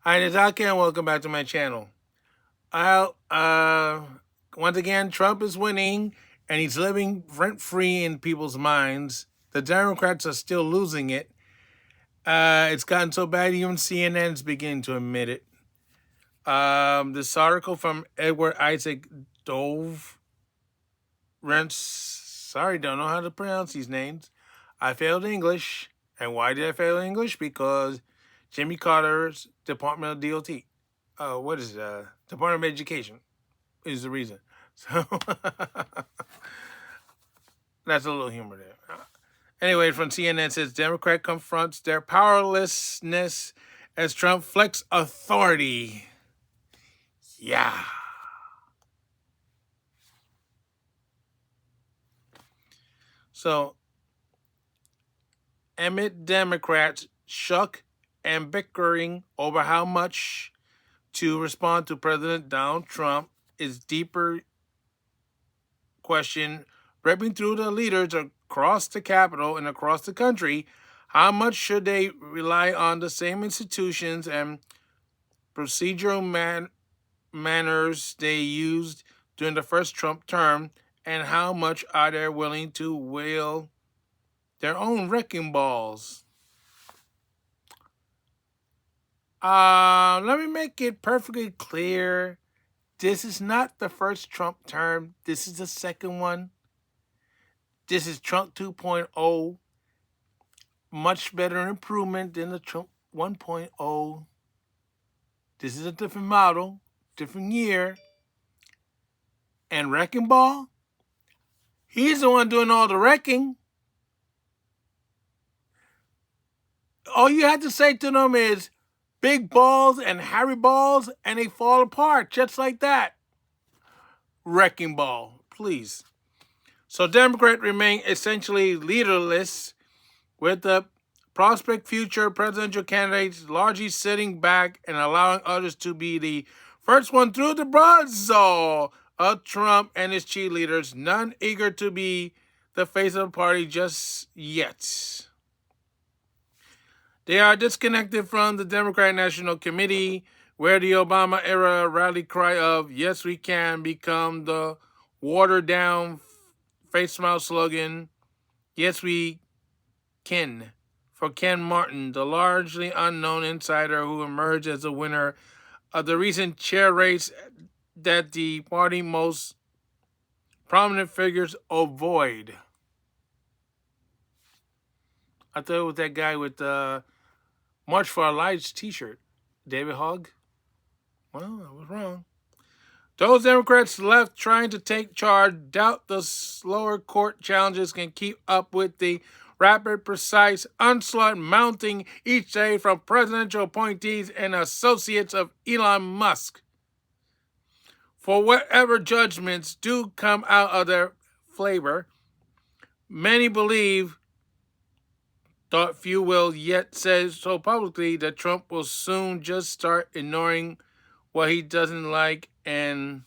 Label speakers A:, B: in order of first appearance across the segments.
A: Hi, this is Alki, and welcome back to my channel. I'll, once again, Trump is winning, and he's living rent-free in people's minds. The Democrats are still losing it. It's gotten so bad, even CNN is beginning to admit it. This article from Edward Isaac Dove, sorry, don't know how to pronounce these names. I failed English. And why did I fail English? Because Jimmy Carter's Department of DOT. What is it? Department of Education is the reason. So that's a little humor there. Anyway, from CNN says Democrat confronts their powerlessness as Trump flex authority. Yeah. So amid Democrats shock and bickering over how much to respond to President Donald Trump, is deeper question ripping through the leaders across the Capitol and across the country. How much should they rely on the same institutions and procedural manners they used during the first Trump term, and how much are they willing to wield their own wrecking balls? Let me make it perfectly clear. This is not the first Trump term. This is the second one. This is Trump 2.0. Much better improvement than the Trump 1.0. This is a different model, different year. And Wrecking Ball, he's the one doing all the wrecking. All you have to say to them is big balls and hairy balls, and they fall apart just like that. Wrecking Ball, please. So Democrats remain essentially leaderless, with the prospect future presidential candidates largely sitting back and allowing others to be the first one through the buzzsaw of Trump and his cheerleaders, none eager to be the face of the party just yet. They are disconnected from the Democratic National Committee, where the Obama-era rally cry of "Yes, we can" become the watered-down face smile slogan, "Yes, we can," for Ken Martin, the largely unknown insider who emerged as the winner of the recent chair race that the party's most prominent figures avoid. I thought it was that guy with the March for Our Lives t-shirt. David Hogg? Well, I was wrong. Those Democrats left trying to take charge doubt the slower court challenges can keep up with the rapid, precise onslaught mounting each day from presidential appointees and associates of Elon Musk. For whatever judgments do come out of their flavor, many believe, thought few will yet say so publicly, that Trump will soon just start ignoring what he doesn't like and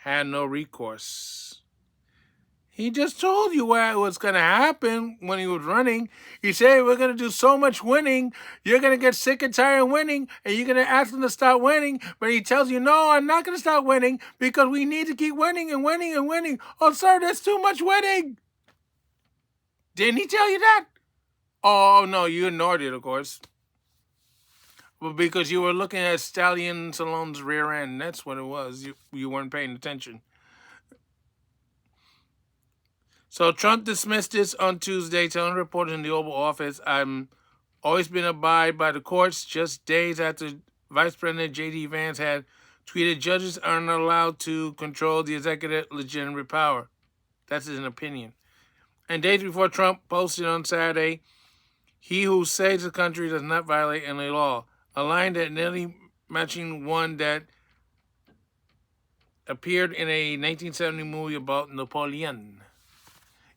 A: had no recourse. He just told you what was going to happen when he was running. He said, we're going to do so much winning, you're going to get sick and tired of winning, and you're going to ask him to stop winning. But he tells you, no, I'm not going to stop winning because we need to keep winning and winning and winning. Oh, sir, there's too much winning. Didn't he tell you that? Oh, no, you ignored it, of course. Well, because you were looking at Stallion Stallone's rear end. That's what it was. You weren't paying attention. So Trump dismissed this on Tuesday, telling reporters in the Oval Office, "I'm always been abide by the courts." Just days after Vice President J.D. Vance had tweeted, "Judges aren't allowed to control the executive legitimate power." That's his opinion. And days before Trump posted on Saturday, "He who saves the country does not violate any law," a line that nearly matching one that appeared in a 1970 movie about Napoleon.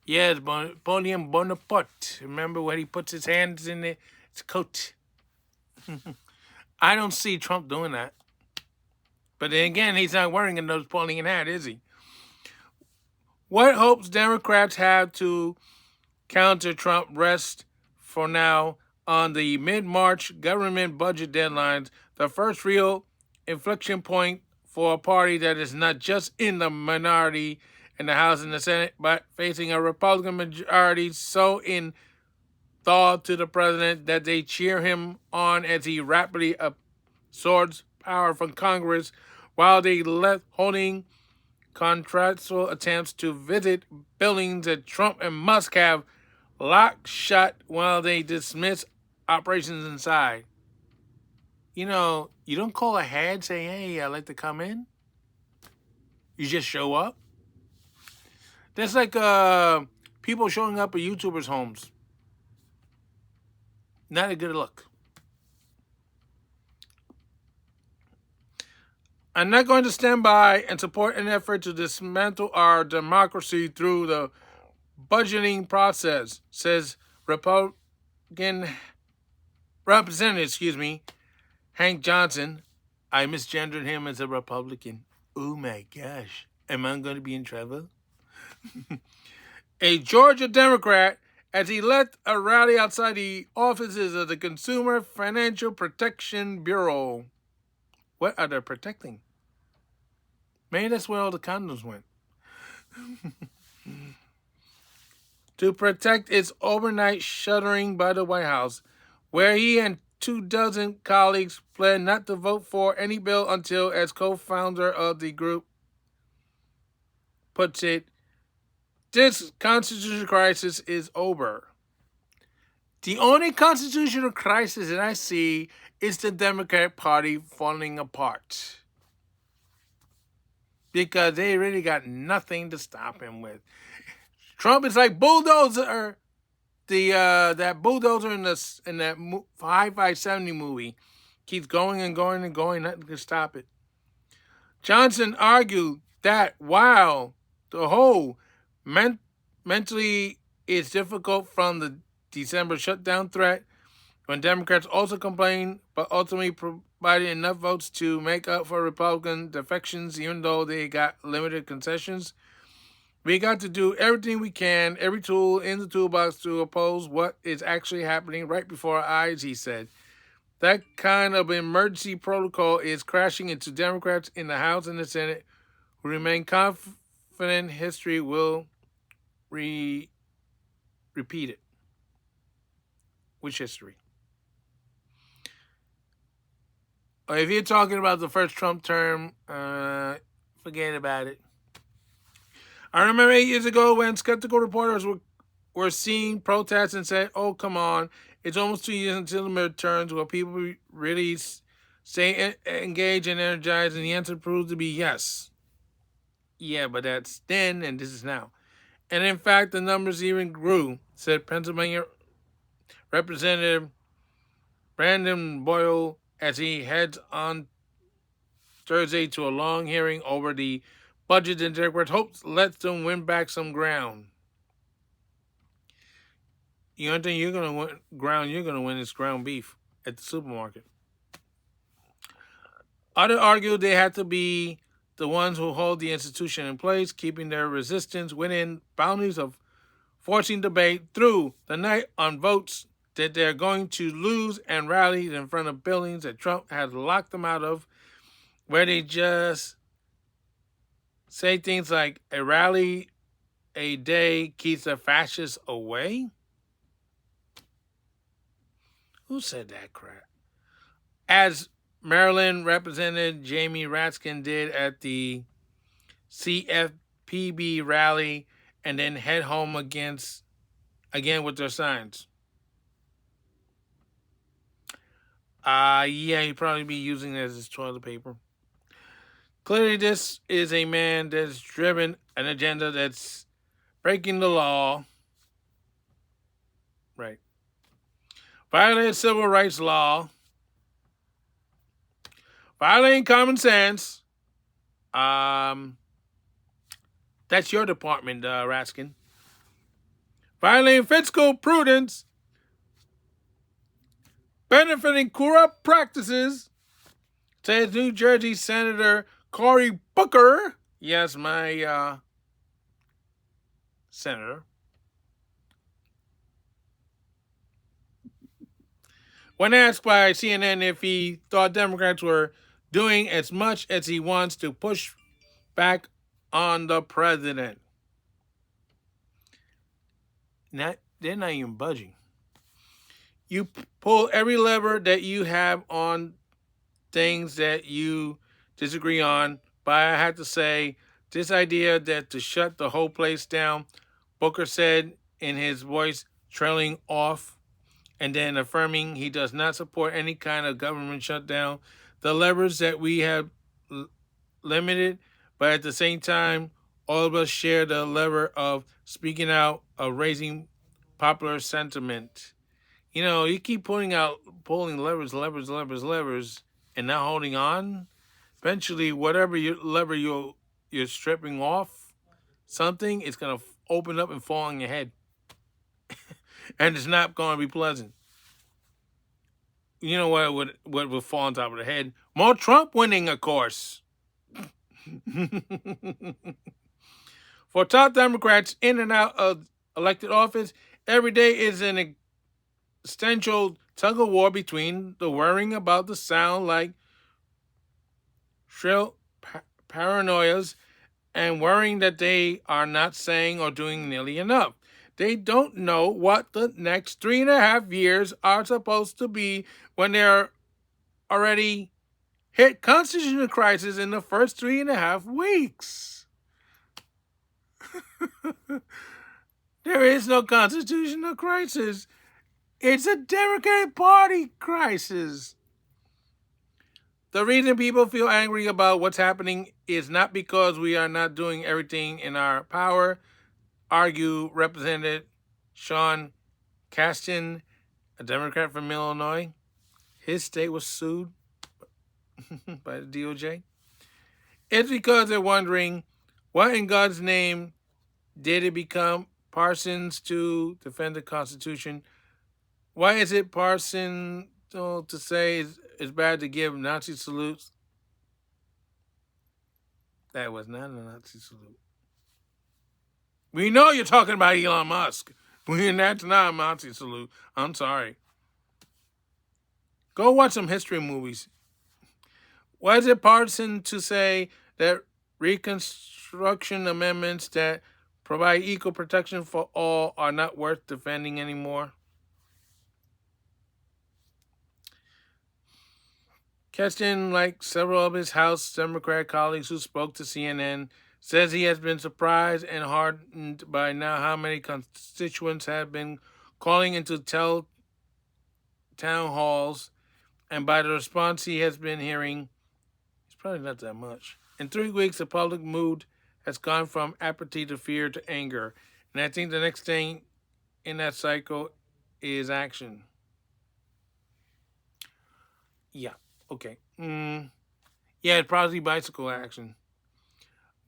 A: Yes, Napoleon Bonaparte. Remember when he puts his hands in his coat? I don't see Trump doing that. But then again, he's not wearing a Napoleon hat, is he? What hopes Democrats have to counter Trump rest for now on the mid-March government budget deadlines, the first real inflection point for a party that is not just in the minority in the House and the Senate, but facing a Republican majority so in thaw to the president that they cheer him on as he rapidly absorbs power from Congress, while they left holding contractual attempts to visit buildings that Trump and Musk have locked shut while they dismiss operations inside. You know, you don't call ahead, say, hey, I'd like to come in. You just show up. That's like people showing up at YouTubers' homes. Not a good look. I'm not going to stand by and support an effort to dismantle our democracy through the budgeting process, says Republican Representative, Hank Johnson. I misgendered him as a Republican. Oh my gosh. Am I going to be in trouble? A Georgia Democrat, as he led a rally outside the offices of the Consumer Financial Protection Bureau. What are they protecting? Maybe that's where all the condoms went. To protect its overnight shuttering by the White House, where he and 24 colleagues planned not to vote for any bill until, as co-founder of the group puts it, this constitutional crisis is over. The only constitutional crisis that I see is the Democratic Party falling apart. Because they really got nothing to stop him with. Trump is like bulldozer. That bulldozer in that 5/5/70 movie keeps going and going and going, nothing can stop it. Johnson argued that while the whole mentally is difficult from the December shutdown threat, when Democrats also complained, but ultimately provided enough votes to make up for Republican defections, even though they got limited concessions. We got to do everything we can, every tool in the toolbox to oppose what is actually happening right before our eyes, he said. That kind of emergency protocol is crashing into Democrats in the House and the Senate, who remain confident history will repeat it. Which history? If you're talking about the first Trump term, forget about it. I remember 8 years ago when skeptical reporters were seeing protests and said, oh, come on, it's almost 2 years until the midterms. Will people really stay engaged and energized? And the answer proves to be yes. Yeah, but that's then and this is now. And in fact, the numbers even grew, said Pennsylvania Representative Brandon Boyle as he heads on Thursday to a long hearing over the budget and Democrats hopes lets them win back some ground. You don't think you're going to win ground? You're going to win this ground beef at the supermarket. Others argue they have to be the ones who hold the institution in place, keeping their resistance within boundaries of forcing debate through the night on votes that they're going to lose and rally in front of buildings that Trump has locked them out of, where they just say things like a rally a day keeps the fascists away. Who said that crap? As Maryland Representative Jamie Raskin did at the CFPB rally and then head home again with their signs. Yeah, he'd probably be using it as his toilet paper. Clearly, this is a man that's driven an agenda that's breaking the law. Right. Violating civil rights law. Violating common sense. That's your department, Raskin. Violating fiscal prudence. Benefiting corrupt practices, says New Jersey Senator Cory Booker. Yes, my senator. When asked by CNN if he thought Democrats were doing as much as he wants to push back on the president, they're not even budging. You pull every lever that you have on things that you disagree on, but I have to say, this idea that to shut the whole place down, Booker said in his voice trailing off, and then affirming he does not support any kind of government shutdown. The levers that we have limited, but at the same time, all of us share the lever of speaking out, of raising popular sentiment. You know, you keep pulling levers, and not holding on. Eventually, whatever lever you're stripping off, something is gonna open up and fall on your head, and it's not gonna be pleasant. You know what would fall on top of the head? More Trump winning, of course. For top Democrats in and out of elected office, every day is an existential tug of war between the worrying about the sound like shrill paranoias and worrying that they are not saying or doing nearly enough. They don't know what the next 3.5 years are supposed to be when they're already hit constitutional crisis in the first 3.5 weeks. There is no constitutional crisis. It's a Democratic Party crisis. The reason people feel angry about what's happening is not because we are not doing everything in our power, argue Representative Sean Casten, a Democrat from Illinois. His state was sued by the DOJ. It's because they're wondering, what in God's name did it become Parsons to defend the Constitution? Why is it Parsons to say it's bad to give Nazi salutes? That was not a Nazi salute. We know you're talking about Elon Musk. That's not a Nazi salute. I'm sorry. Go watch some history movies. Why is it partisan to say that Reconstruction amendments that provide equal protection for all are not worth defending anymore? Keston, like several of his House Democrat colleagues who spoke to CNN, says he has been surprised and heartened by now how many constituents have been calling into town halls, and by the response he has been hearing. It's probably not that much. In 3 weeks, the public mood has gone from apathy to fear to anger, and I think the next thing in that cycle is action. Yeah. Okay. Yeah, it's probably bicycle action.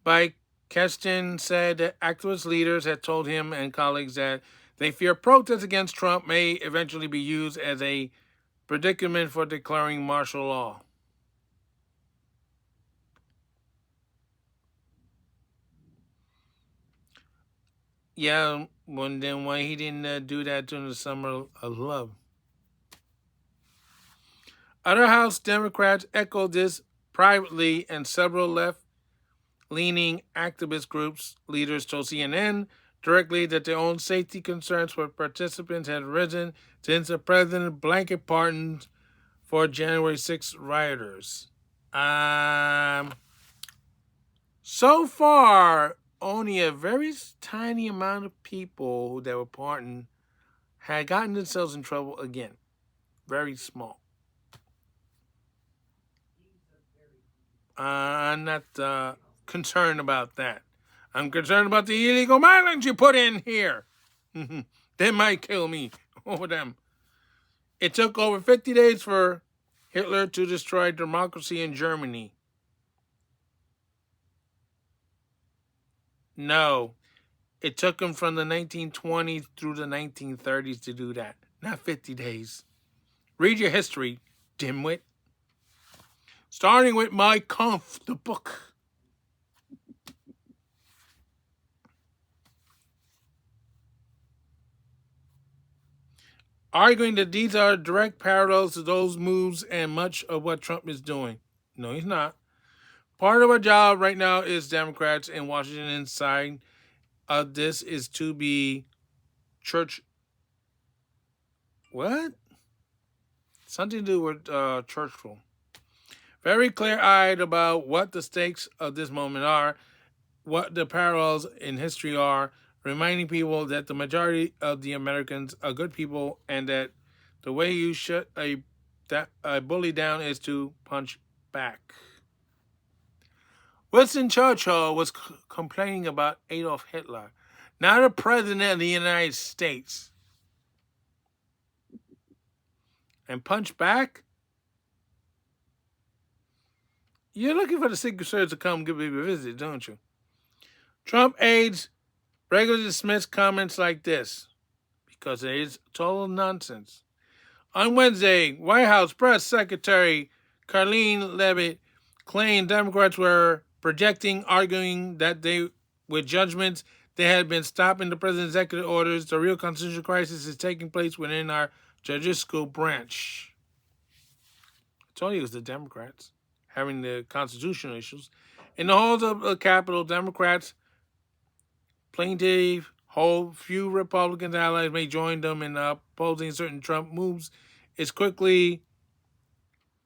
A: By Keston said that activist leaders had told him and colleagues that they fear protests against Trump may eventually be used as a predicament for declaring martial law. Yeah, well, then why he didn't do that during the summer of love? Other House Democrats echoed this privately, and several left-leaning activist groups leaders told CNN directly that their own safety concerns for participants had risen since the president blanket pardons for January 6th rioters. So far, only a very tiny amount of people that were pardoned had gotten themselves in trouble again. Very small. I'm not concerned about that. I'm concerned about the illegal migrants you put in here. They might kill me over them. It took over 50 days for Hitler to destroy democracy in Germany. No, it took him from the 1920s through the 1930s to do that. Not 50 days. Read your history, dimwit. Starting with Mein Kampf, the book. arguing that these are direct parallels to those moves and much of what Trump is doing. No, he's not. Part of our job right now is Democrats in Washington inside of this is to be church. What? Something to do with churchful. Very clear eyed about what the stakes of this moment are, what the parallels in history are, reminding people that the majority of the Americans are good people and that the way you shut a bully down is to punch back. Winston Churchill was complaining about Adolf Hitler, not a president of the United States. And punch back? You're looking for the Secret Service to come give you a visit, don't you? Trump aides regularly dismiss comments like this because it is total nonsense. On Wednesday, White House Press Secretary Carlene Levitt claimed Democrats were projecting, arguing that with judgments, they had been stopping the president's executive orders. The real constitutional crisis is taking place within our judicial branch. I told you it was the Democrats having the constitutional issues. In the halls of the Capitol, Democrats, plaintiff, hold few Republican allies may join them in opposing certain Trump moves. It's quickly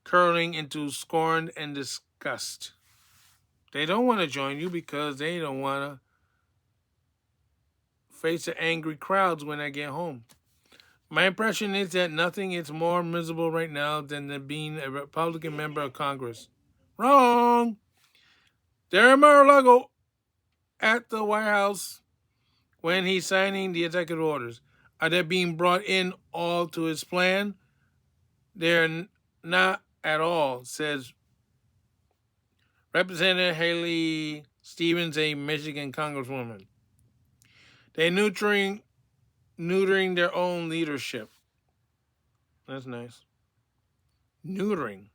A: curling into scorn and disgust. They don't want to join you because they don't want to face the angry crowds when they get home. My impression is that nothing is more miserable right now than being a Republican member of Congress. Wrong! Darren Mar-a-Lago at the White House when he's signing the executive orders. Are they being brought in all to his plan? They're not at all, says Representative Haley Stevens, a Michigan congresswoman. They're neutering their own leadership. That's nice. Neutering.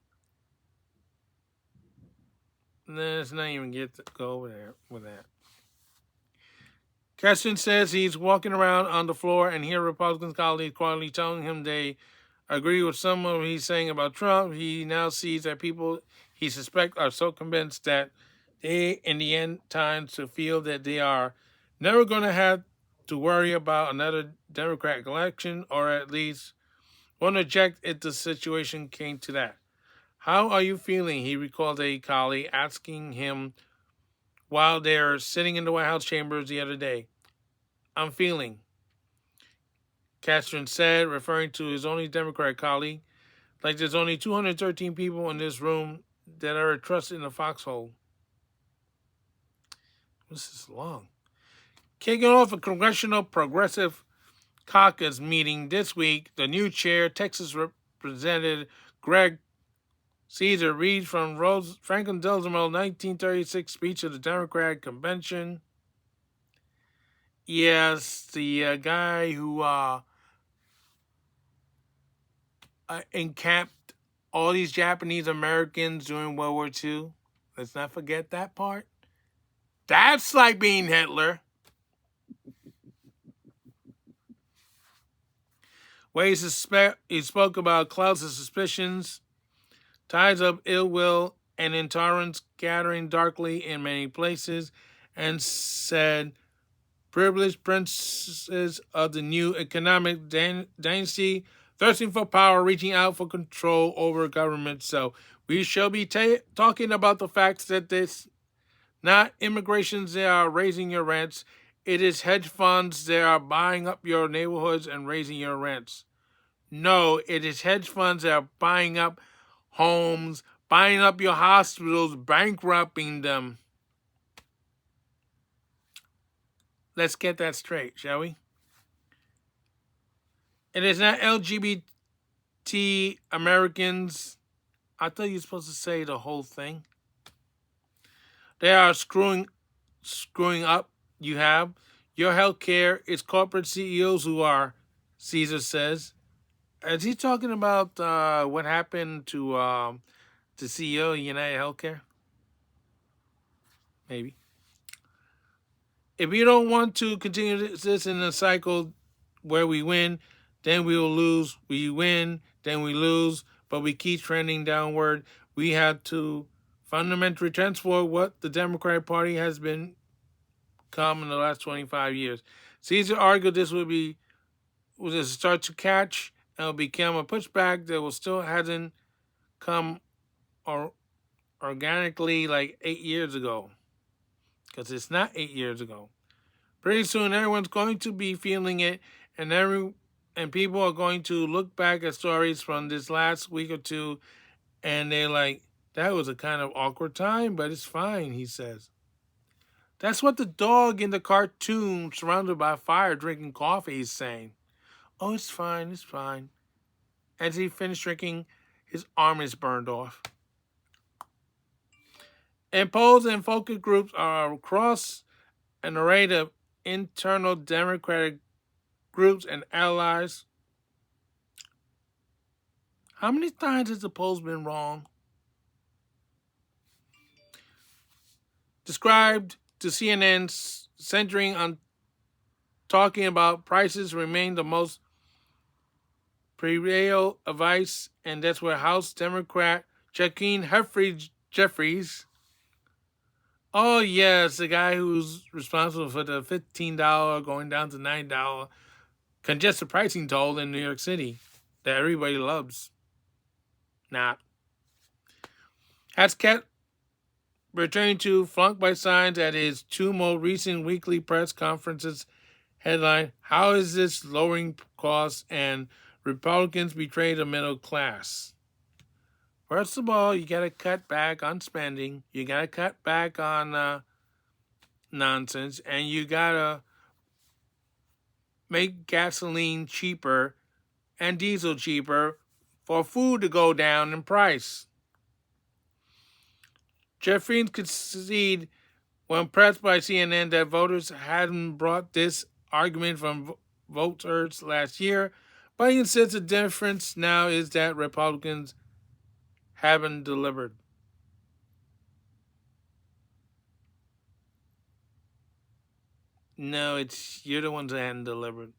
A: Let's not even get to go over there with that. Keston says he's walking around on the floor and hear Republican colleagues quietly telling him they agree with some of what he's saying about Trump. He now sees that people he suspects are so convinced that they, in the end times, to feel that they are never going to have to worry about another Democratic election, or at least won't object if the situation came to that. How are you feeling? He recalled a colleague asking him while they're sitting in the White House chambers the other day. I'm feeling, Castron said, referring to his only Democratic colleague, like there's only 213 people in this room that are trusted in the foxhole. This is long. Kicking off a Congressional Progressive Caucus meeting this week, the new chair, Texas Representative Greg Caesar, reads from Franklin Roosevelt's 1936 speech of the Democratic Convention. Yes, the guy who encamped all these Japanese Americans during World War II. Let's not forget that part. That's like being Hitler. Where he spoke about clouds of suspicions, ties of ill will, and intolerance gathering darkly in many places, and said, privileged princes of the new economic dynasty, thirsting for power, reaching out for control over government. So we shall be talking about the facts that this not immigrations that are raising your rents. It is hedge funds that are buying up your neighborhoods and raising your rents. No, it is hedge funds that are buying up homes, buying up your hospitals, bankrupting them. Let's get that straight, shall we? It is not LGBT Americans. I thought you were supposed to say the whole thing. They are screwing up. You have your health care. It's corporate CEOs who are, Caesar says. Is he talking about what happened to the CEO of United Healthcare? Maybe. If you don't want to continue this in a cycle where we win, then we will lose. We win, then we lose, but we keep trending downward. We have to fundamentally transform what the Democratic Party has been come in the last 25 years. Caesar argued this was a start to catch and will become a pushback that will still hasn't come or organically like 8 years ago. Because it's not 8 years ago. Pretty soon everyone's going to be feeling it, and people are going to look back at stories from this last week or two, and they're like, that was a kind of awkward time, but it's fine, he says. That's what the dog in the cartoon surrounded by fire drinking coffee is saying. Oh, it's fine, it's fine. As he finished drinking, his arm is burned off. And polls and focus groups are across an array of internal Democratic groups and allies. How many times has the polls been wrong? Described to CNN, centering on talking about prices remain the most prevail advice, and that's where House Democrat Joaquin Jeffries. Oh yes, the guy who's responsible for the $15 going down to $9 congested pricing toll in New York City that everybody loves. Not. Has kept returning to flunked by signs at his two most recent weekly press conferences. Headline: How is this lowering costs and Republicans betray the middle class? First of all, you got to cut back on spending. You got to cut back on nonsense, and you got to make gasoline cheaper and diesel cheaper for food to go down in price. Jeffries conceded when pressed by CNN that voters hadn't brought this argument from voters last year, but he insists the difference now is that Republicans haven't delivered. No, it's you're the ones that hadn't delivered.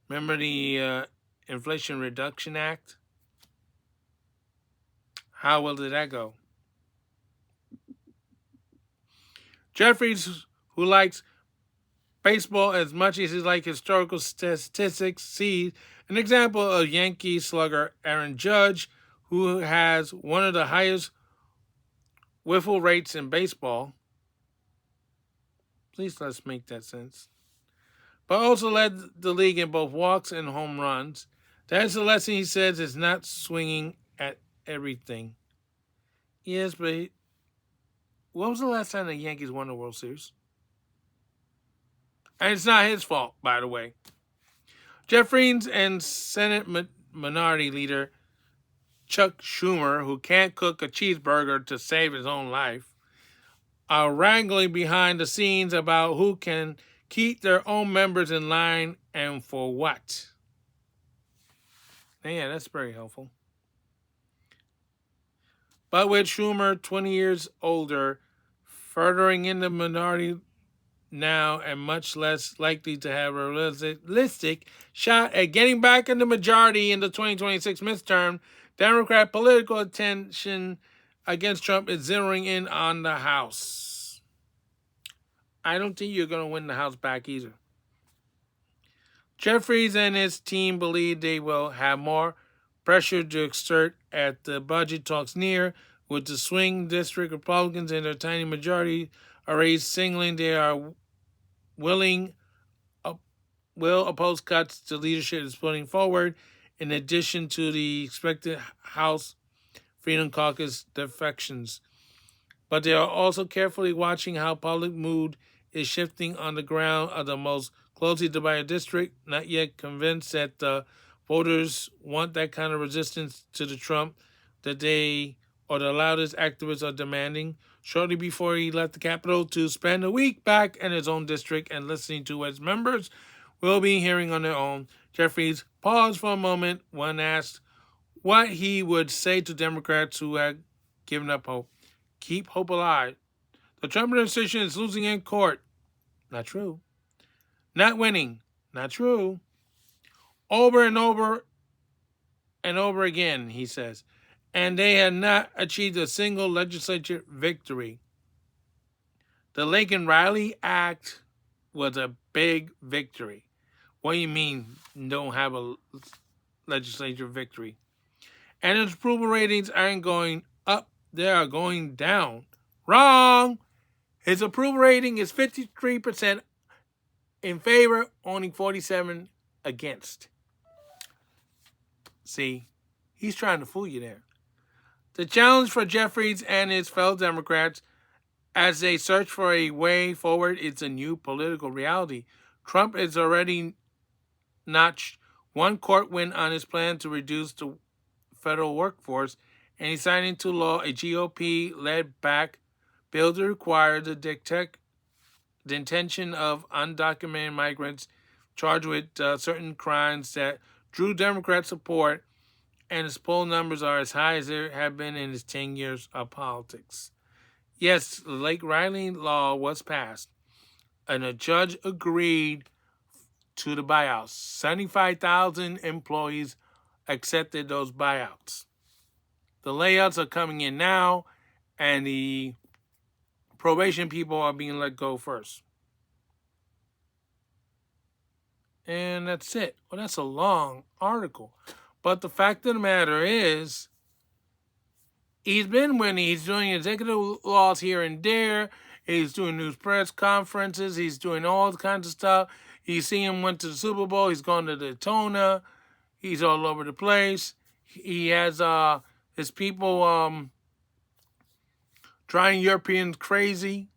A: Remember the Inflation Reduction Act? How well did that go? Jeffries, who likes baseball as much as he likes historical statistics, sees an example of Yankee slugger Aaron Judge, who has one of the highest wiffle rates in baseball. Please let's make that sense. But also led the league in both walks and home runs. That's the lesson he says is not swinging at everything. Yes, but when was the last time the Yankees won the World Series? And it's not his fault, by the way. Jeffries and Senate Minority Leader Chuck Schumer, who can't cook a cheeseburger to save his own life, are wrangling behind the scenes about who can keep their own members in line and for what. Yeah, that's very helpful. But with Schumer 20 years older, furthering in the minority now and much less likely to have a realistic shot at getting back in the majority in the 2026 midterm, Democrat political attention against Trump is zeroing in on the House. I don't think you're going to win the House back either. Jeffries and his team believe they will have more pressure to exert at the budget talks near, with the swing district Republicans in their tiny majority already signaling they are will oppose cuts the leadership is putting forward, in addition to the expected House Freedom Caucus defections. But they are also carefully watching how public mood is shifting on the ground of the most closely divided district, not yet convinced that the voters want that kind of resistance to the Trump that they or the loudest activists are demanding. Shortly before he left the Capitol to spend a week back in his own district and listening to what his members will be hearing on their own, Jeffries paused for a moment when asked what he would say to Democrats who had given up hope. Keep hope alive. The Trump administration is losing in court. Not true. Not winning. Not true. over and over and over again, he says, and they had not achieved a single legislature victory. The Lincoln Riley Act was a big victory. What do you mean don't have a legislature victory? And its approval ratings aren't going up, they are going down. Wrong! His approval rating is 53% in favor, only 47 against. See, he's trying to fool you there. The challenge for Jeffries and his fellow Democrats as they search for a way forward is a new political reality. Trump has already notched one court win on his plan to reduce the federal workforce, and he's signed into law a GOP-led back bill to require the detention of undocumented migrants charged with certain crimes that drew Democrat support, and his poll numbers are as high as there have been in his 10 years of politics. Yes, the Lake Riley law was passed, and a judge agreed to the buyouts. 75,000 employees accepted those buyouts. The layouts are coming in now, and the probation people are being let go first. And that's it. Well, that's a long article. But the fact of the matter is, he's been winning. He's doing executive laws here and there. He's doing news press conferences. He's doing all kinds of stuff. You see him went to the Super Bowl. He's gone to Daytona. He's all over the place. He has his people driving Europeans crazy.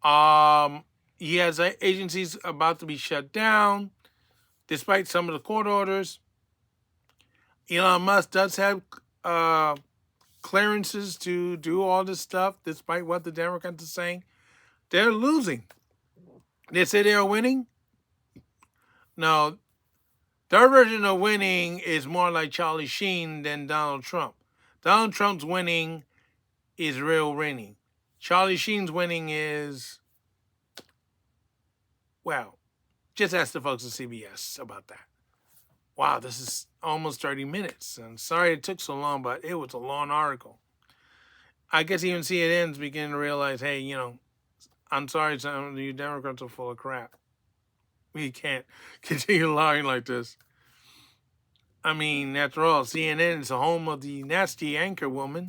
A: He has agencies about to be shut down, despite some of the court orders. Elon Musk does have clearances to do all this stuff, despite what the Democrats are saying. They're losing. They say they're winning. No, their version of winning is more like Charlie Sheen than Donald Trump. Donald Trump's winning is real winning. Charlie Sheen's winning is, well, just ask the folks at CBS about that. Wow, this is almost 30 minutes. I'm sorry it took so long, but it was a long article. I guess even CNN's beginning to realize, hey, I'm sorry some of you Democrats are full of crap. We can't continue lying like this. I mean, after all, CNN is the home of the nasty anchor woman.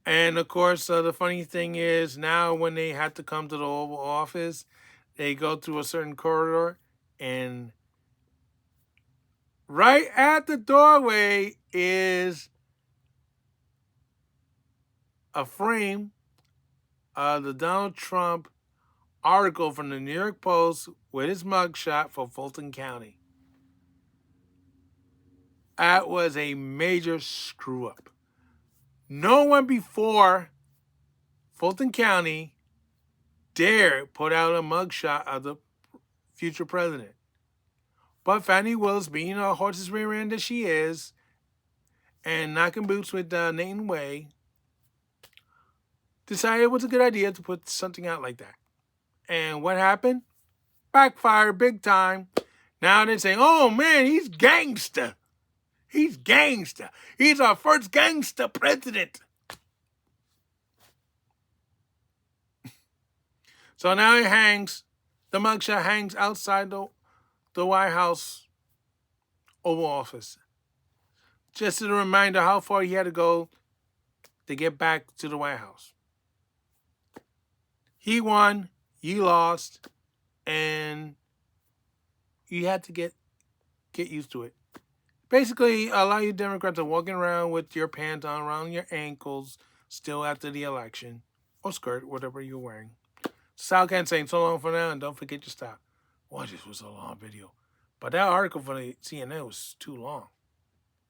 A: And of course, the funny thing is now when they have to come to the Oval Office, they go through a certain corridor, and right at the doorway is a frame of the Donald Trump article from the New York Post with his mugshot for Fulton County. That was a major screw up. No one before Fulton County dared put out a mugshot of the future president. But Fannie Willis, being a horse's rear end that she is, and knocking boots with Nathan Way, decided it was a good idea to put something out like that. And what happened? Backfired big time. Now they're saying, oh man, he's gangster. He's gangster. He's our first gangster president. So now it hangs, the mugshot hangs outside the White House Oval Office. Just as a reminder how far he had to go to get back to the White House. He won, you lost, and you had to get used to it. Basically, a lot of you Democrats are walking around with your pants on around your ankles still after the election, or skirt, whatever you're wearing. Sal Khan saying so long for now, and don't forget your stop. Boy, this was a long video. But that article for the CNN was too long.